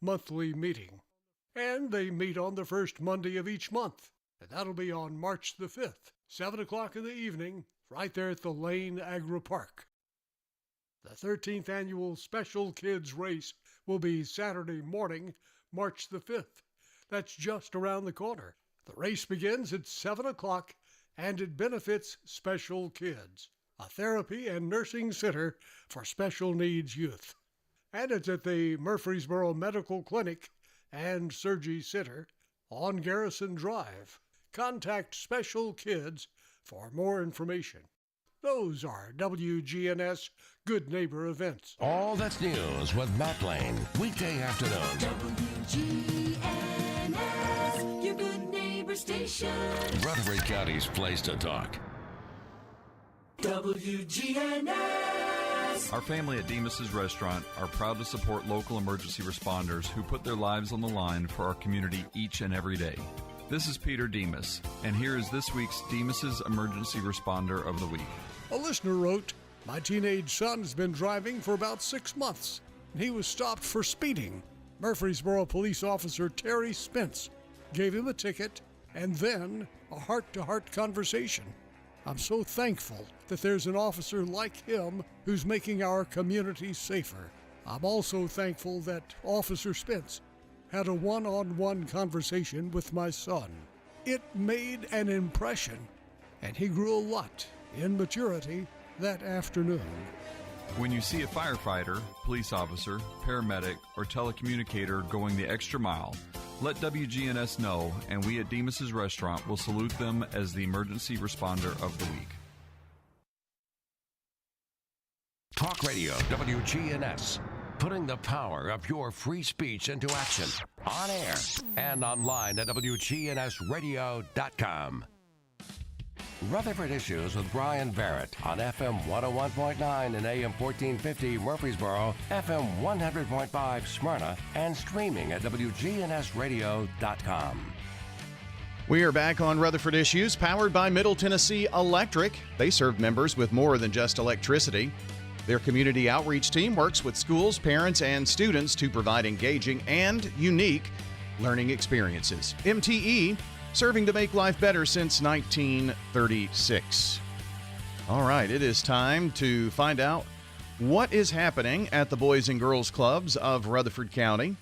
monthly meeting. And they meet on the first Monday of each month, and that'll be on March the 5th, 7 o'clock in the evening, right there at the Lane Agri Park. The 13th annual Special Kids Race will be Saturday morning, March the 5th. That's just around the corner. The race begins at 7 o'clock, and it benefits Special Kids, a therapy and nursing center for special needs youth. And it's at the Murfreesboro Medical Clinic and Surgery Center on Garrison Drive. Contact Special Kids for more information. Those are WGNS Good Neighbor events. All That's News with Matt Lane, weekday afternoon. WGNS, your Good Neighbor station. Rutherford County's place to talk. WGNS. Our family at Demas's Restaurant are proud to support local emergency responders who put their lives on the line for our community each and every day. This is Peter Demas, and here is this week's Demas's Emergency Responder of the Week. A listener wrote, "My teenage son has been driving for about 6 months, and he was stopped for speeding. Murfreesboro police officer Terry Spence gave him a ticket and then a heart-to-heart conversation. I'm so thankful that there's an officer like him who's making our community safer. I'm also thankful that Officer Spence had a one-on-one conversation with my son. It made an impression, and he grew a lot in maturity that afternoon." When you see a firefighter, police officer, paramedic, or telecommunicator going the extra mile, let WGNS know, and we at Demas's Restaurant will salute them as the Emergency Responder of the Week. Talk Radio, WGNS, putting the power of your free speech into action, on air and online at WGNSradio.com. Rutherford Issues with Brian Barrett on FM 101.9 and AM 1450 Murfreesboro, FM 100.5 Smyrna, and streaming at WGNSradio.com. We are back on Rutherford Issues, powered by Middle Tennessee Electric. They serve members with more than just electricity. Their community outreach team works with schools, parents, and students to provide engaging and unique learning experiences. MTE, serving to make life better since 1936. All right, it is time to find out what is happening at the Boys and Girls Clubs of Rutherford County.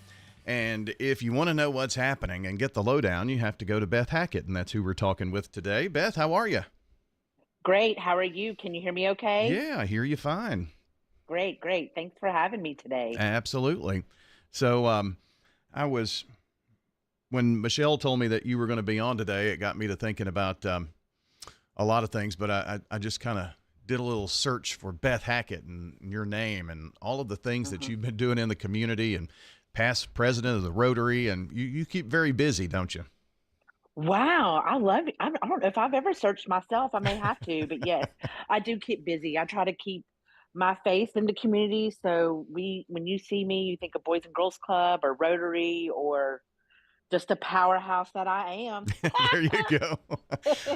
And if you want to know what's happening and get the lowdown, you have to go to Beth Hackett, and that's who we're talking with today. Beth, how are you? Great. How are you? Can you hear me okay? Yeah, I hear you fine. Great. Thanks for having me today. Absolutely. So when Michelle told me that you were going to be on today, it got me to thinking about a lot of things, but I just kind of did a little search for Beth Hackett and your name and all of the things that you've been doing in the community, and past president of the Rotary, and you keep very busy, don't you? Wow. I love it. I don't know if I've ever searched myself. I may have to, but yes, I do keep busy. I try to keep my face in the community. So when you see me, you think of Boys and Girls Club or Rotary or just a powerhouse that I am. There you go.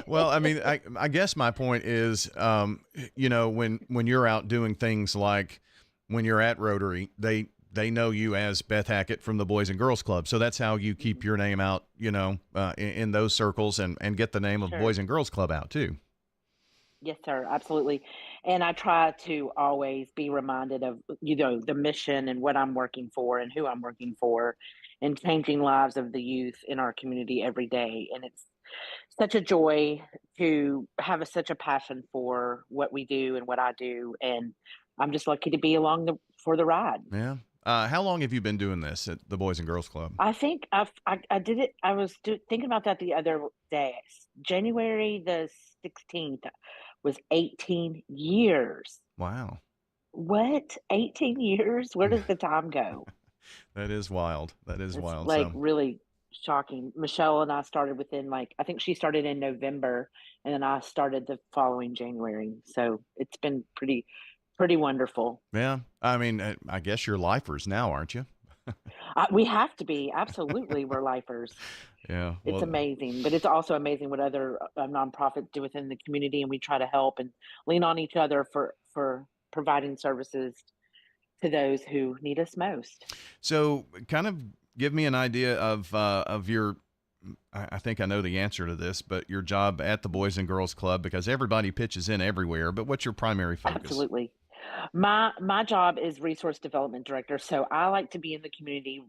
Well, I mean, I guess my point is, when you're out doing things like when you're at Rotary, they know you as Beth Hackett from the Boys and Girls Club. So that's how you keep your name out, in those circles and get the name of Sure. Boys and Girls Club out too. Yes, sir. Absolutely. And I try to always be reminded of, the mission and what I'm working for and who I'm working for, and changing lives of the youth in our community every day. And it's such a joy to have such a passion for what we do and what I do. And I'm just lucky to be along for the ride. Yeah. How long have you been doing this at the Boys and Girls Club? I think I did it. I was thinking about that the other day. January the 16th was 18 years. Wow. What? 18 years? Where does the time go? That is wild. It's wild. Really shocking. Michelle and I started within I think she started in November, and then I started the following January. So it's been pretty wonderful. Yeah. I mean, I guess you're lifers now, aren't you? We have to be. Absolutely. We're lifers. Yeah. It's amazing, but it's also amazing what other nonprofits do within the community, and we try to help and lean on each other for providing services to those who need us most. So kind of give me an idea of your. I think I know the answer to this, but your job at the Boys and Girls Club, because everybody pitches in everywhere. But what's your primary focus? Absolutely. My job is resource development director, so I like to be in the community,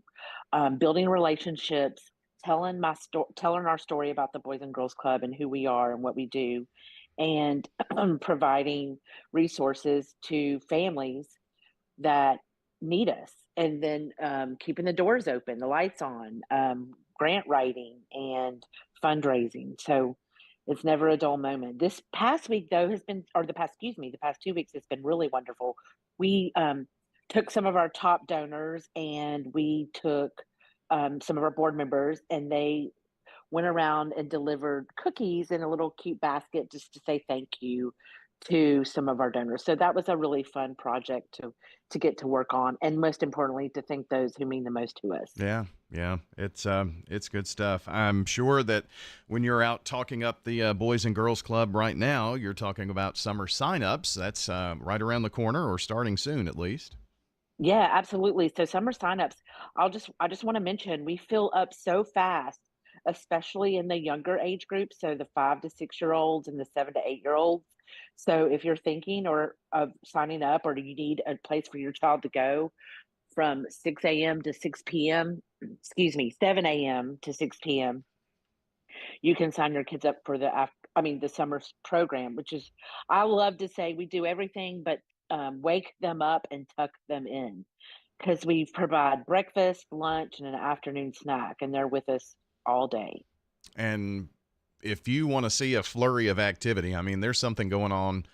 building relationships, telling our story about the Boys and Girls Club and who we are and what we do, and providing resources to families that need us, and then keeping the doors open, the lights on, grant writing, and fundraising. So it's never a dull moment. This past week, though, has been, or the past, excuse me, the past 2 weeks has been really wonderful. We took some of our top donors and we took some of our board members, and they went around and delivered cookies in a little cute basket just to say thank you to some of our donors. So that was a really fun project to get to work on, and most importantly, to thank those who mean the most to us. Yeah, yeah, it's good stuff. I'm sure that when you're out talking up the Boys and Girls Club right now, you're talking about summer signups. That's right around the corner, or starting soon at least. Yeah, absolutely. So summer signups, I just want to mention we fill up so fast, especially in the younger age group, so the 5 to 6 year olds and the 7 to 8 year olds. So if you're thinking or of signing up, or do you need a place for your child to go from 6 a.m. to 6 p.m., excuse me, 7 a.m. to 6 p.m., you can sign your kids up for the summer program, which is, I love to say, we do everything but wake them up and tuck them in, because we provide breakfast, lunch, and an afternoon snack, and they're with us all day. And if you want to see a flurry of activity, I mean, there's something going on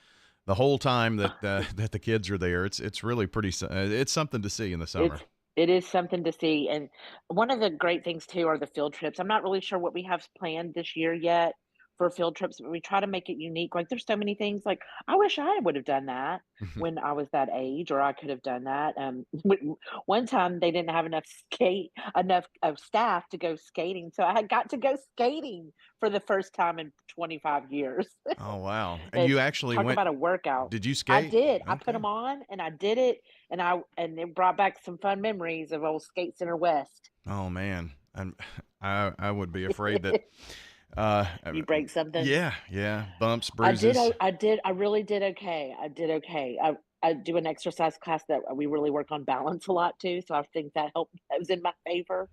the whole time that that the kids are there. It's really pretty. It's something to see in the summer. It is something to see, and one of the great things too are the field trips. I'm not really sure what we have planned this year yet for field trips, but we try to make it unique. Like, there's so many things, like, I wish I would have done that when I was that age, or I could have done that. One time they didn't have enough of staff to go skating, so I had got to go skating for the first time in 25 years. Oh wow! And And you actually talk went. about a workout. Did you I skate? did. I put Okay. them on and I did it, and it brought back some fun memories of old Skate Center West. Oh man, and I would be afraid that. Uh, You break something? yeah, bumps, bruises. I really did okay. I did okay. I do an exercise class that we really work on balance a lot too, so I think that helped. That was in my favor,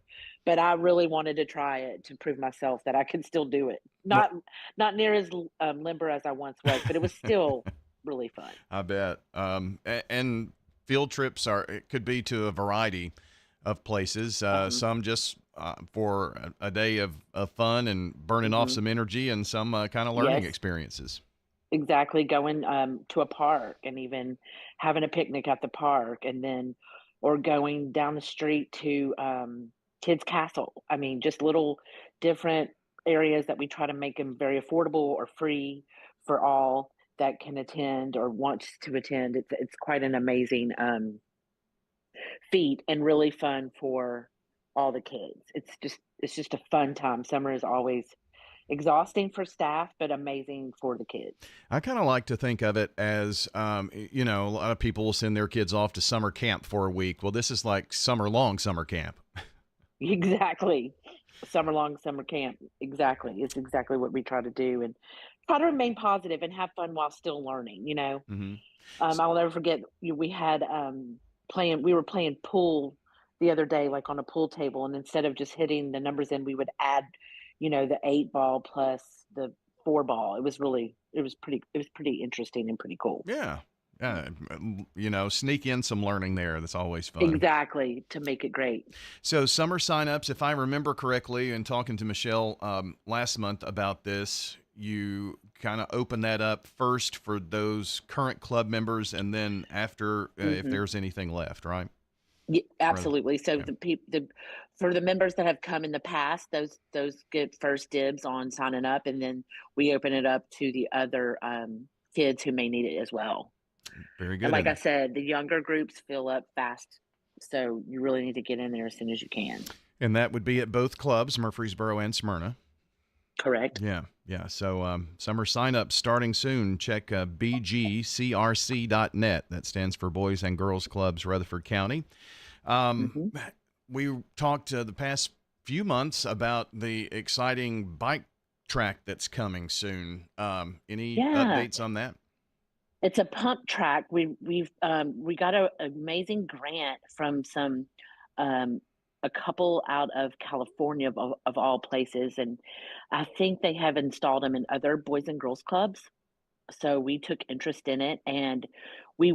but I really wanted to try it to prove myself that I could still do it. No, Not near as limber as I once was, but it was still really fun. I bet. And field trips it could be to a variety of places. Um, Some just for a day of fun and burning off mhm. some energy, and some kind of learning Yes. experiences. Exactly, going, to a park and even having a picnic at the park, and then or going down the street to, Kids Castle. I mean, just little different areas that we try to make them very affordable or free for all that can attend or wants to attend. It's quite an amazing, feat, and really fun for all the kids. It's just a fun time. Summer is always exhausting for staff, but amazing for the kids. I kind of like to think of it as, a lot of people will send their kids off to summer camp for a week. Well, this is like summer-long summer camp. Exactly. Summer long summer camp. Exactly. It's exactly what we try to do, and try to remain positive and have fun while still learning, you know? Hmm. I'll never forget, we had we were playing pool the other day, like on a pool table, and instead of just hitting the numbers in, we would add, the 8 ball plus the 4 ball. It was pretty interesting and pretty cool. Yeah. Sneak in some learning there. That's always fun. Exactly, to make it great. So summer signups, if I remember correctly, and talking to Michelle last month about this, you kind of open that up first for those current club members, and then after, if Mhm. there's anything left, right? Yeah, absolutely. So Yeah. for the members that have come in the past, those get first dibs on signing up, and then we open it up to the other kids who may need it as well. Very And good. like I said, the younger groups fill up fast, so you really need to get in there as soon as you can. And that would be at both clubs, Murfreesboro and Smyrna. Correct. Yeah, yeah. So summer signups starting soon. Check bgcrc.net. That stands for Boys and Girls Clubs Rutherford County. Um, Hmm. we talked the past few months about the exciting bike track that's coming soon. Any Yeah, updates on that? it's a pump track. We got an amazing grant from um, a couple out of California of all places, and I think they have installed them in other boys and girls clubs. So we took interest in it, and we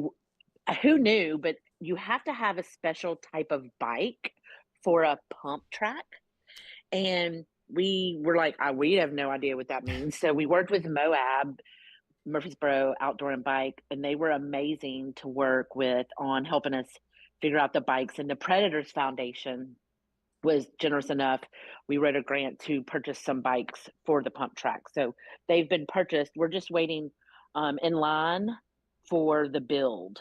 who knew, but you have to have a special type of bike for a pump track. And we were like, we have no idea what that means. So we worked with Moab, Murfreesboro Outdoor and Bike, and they were amazing to work with on helping us figure out the bikes. And the Predators Foundation was generous enough. We wrote a grant to purchase some bikes for the pump track. So they've been purchased. We're just waiting in line for the build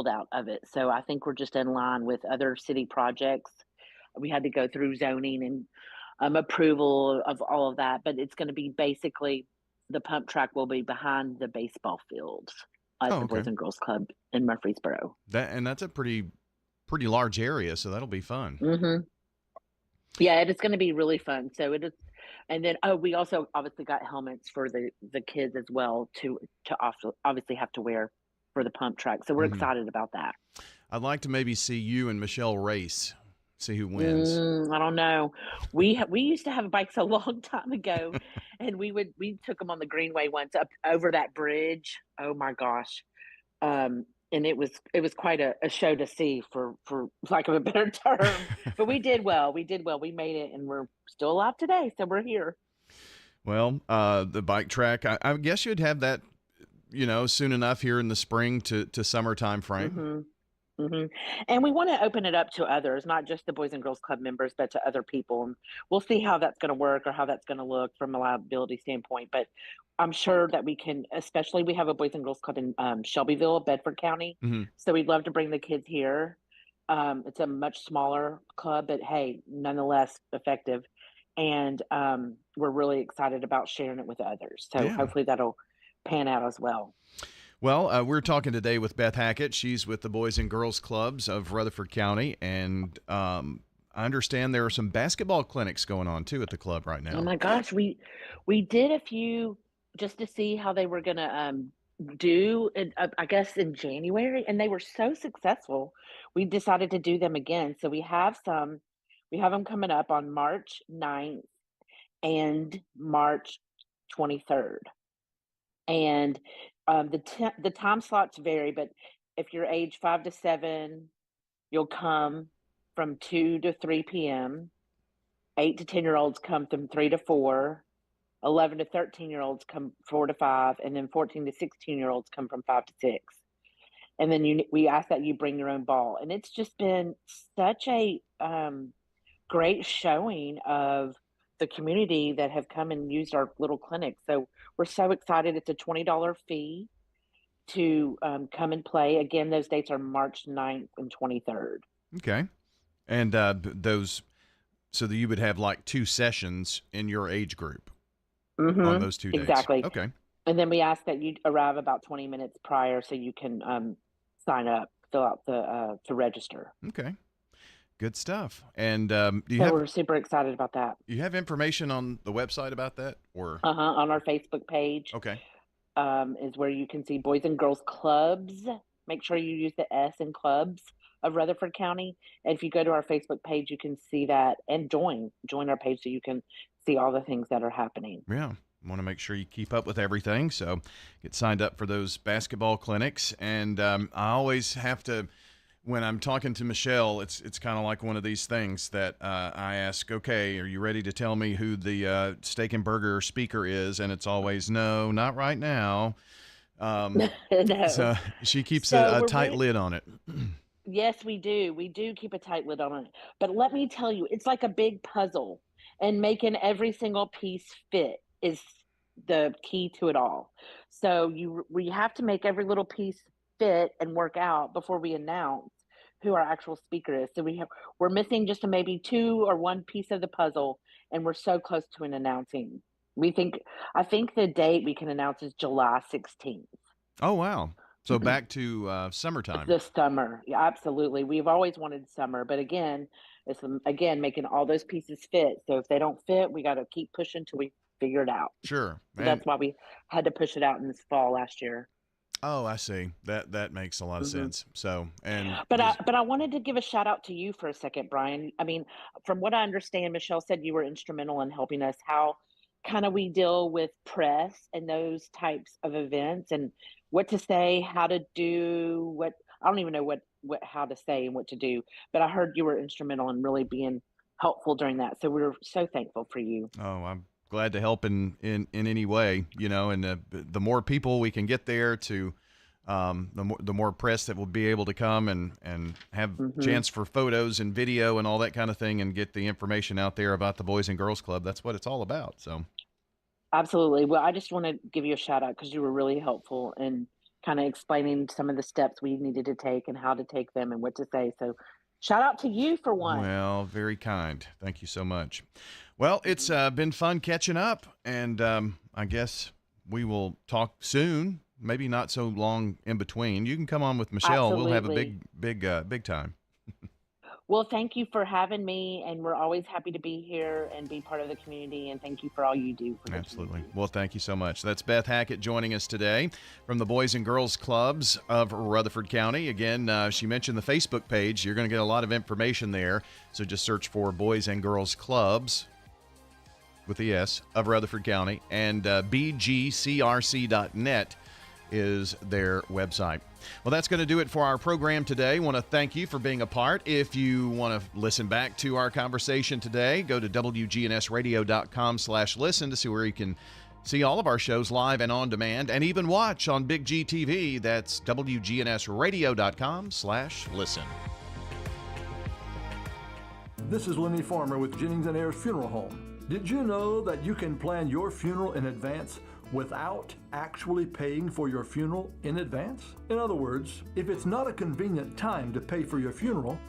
out of it. So I think we're just in line with other city projects. We had to go through zoning and approval of all of that, but it's going to be basically the pump track will be behind the baseball fields at Oh, the okay. Boys and Girls Club in Murfreesboro. That's a pretty large area, so that'll be fun. Hmm. Yeah, it is going to be really fun. So it is, and then we also obviously got helmets for the kids as well to also obviously have to wear for the pump track. So we're Hmm. excited about that. I'd like to maybe see you and Michelle race, see who wins. I don't know. We used to have bikes a long time ago, and we took them on the Greenway once up over that bridge. Oh my gosh. And it was quite a show to see for lack of a better term. But we did well. We did well. We made it, and we're still alive today. So we're here. Well, the bike track, I guess you'd have that, soon enough here in the spring to summer time frame. Hmm. Hmm. And we want to open it up to others, not just the Boys and Girls Club members, but to other people. And we'll see how that's going to work or how that's going to look from a liability standpoint. But I'm sure that we can, especially we have a Boys and Girls Club in Shelbyville, Bedford County. Hmm. So we'd love to bring the kids here. It's a much smaller club, but hey, nonetheless effective. And we're really excited about sharing it with others. So Yeah. hopefully that'll pan out as well. Well, we're talking today with Beth Hackett. She's with the Boys and Girls Clubs of Rutherford County, and I understand there are some basketball clinics going on too at the club right Oh now. my gosh, we did a few just to see how they were gonna do it, I guess in January, and they were so successful. We decided to do them again. So we have them coming up on March 9th and March 23rd. And the time slots vary, but if you're age 5 to 7, you'll come from 2 to 3 p.m. 8 to 10-year-olds come from 3 to 4. 11 to 13-year-olds come 4 to 5, and then 14 to 16-year-olds come from 5 to 6. And then we ask that you bring your own ball, and it's just been such a great showing of the community that have come and used our little clinic. So we're so excited. It's a $20 fee to come and play. Again, those dates are March 9th and 23rd. Okay. And so that you would have like 2 sessions in your age group on those 2 dates. Exactly. Okay. And then we ask that you arrive about 20 minutes prior so you can sign up, fill out to register. Okay. Good stuff. And So we're super excited about that. you have information on the website about that, or? On our Facebook page Okay. is where you can see Boys and Girls Clubs. Make sure you use the S in clubs of Rutherford County. And if you go to our Facebook page, you can see that and join our page so you can see all the things that are happening. Yeah. Want to make sure you keep up with everything. So get signed up for those basketball clinics. And I always have to, when I'm talking to Michelle, it's kind of like one of these things that I ask, okay, are you ready to tell me who the steak and burger speaker is? And it's always, no, not right now. No. So she keeps So a we're tight lid on it. Yes, we do. We do keep a tight lid on it. But let me tell you, it's like a big puzzle, and making every single piece fit is the key to it all. So we have to make every little piece fit and work out before we announce who our actual speaker is. So we're missing just maybe 2 or 1 piece of the puzzle, and we're so close to an announcing. I think the date we can announce is July 16th. Oh, wow. So back to summertime. This summer. Yeah, absolutely. We've always wanted summer, but again, It's again making all those pieces fit. So if they don't fit, we got to keep pushing till we figure it out. Sure. So And that's why we had to push it out in this fall last year. oh, I see. That makes a lot of Hmm. sense. So, and But I wanted to give a shout out to you for a second, Brian. I mean, from what I understand, Michelle said you were instrumental in helping us how kind of we deal with press and those types of events and what to say, how to do what I don't even know what how to say and what to do. But I heard you were instrumental in really being helpful during that. So we're so thankful for you. oh, I'm glad to help in any way, and the more people we can get there to, the more press that will be able to come and have Hmm. chance for photos and video and all that kind of thing and get the information out there about the Boys and Girls Club. That's what it's all about. So, Absolutely. Well, I just want to give you a shout out because you were really helpful in kind of explaining some of the steps we needed to take and how to take them and what to say. So, shout out to you for one. well, very kind. Thank you so much. Well, it's Mhm. been fun catching up, and I guess we will talk soon. Maybe not so long in between. You can come on with Michelle. We'll have a Absolutely. big time. Well, thank you for having me. And we're always happy to be here and be part of the community. And thank you for all you do for the Absolutely. community. Well, thank you so much. That's Beth Hackett joining us today from the Boys and Girls Clubs of Rutherford County. Again, she mentioned the Facebook page. You're going to get a lot of information there. So just search for Boys and Girls Clubs with the S of Rutherford County, and bgcrc.net is their website. Well, that's going to do it for our program today. I want to thank you for being a part. If you want to listen back to our conversation today, go to wgnsradio.com/listen to see where you can see all of our shows live and on demand, and even watch on Big G TV. That's wgnsradio.com/listen. This is Lenny Farmer with Jennings and Ayers Funeral Home. Did you know that you can plan your funeral in advance without actually paying for your funeral in advance? In other words, if it's not a convenient time to pay for your funeral,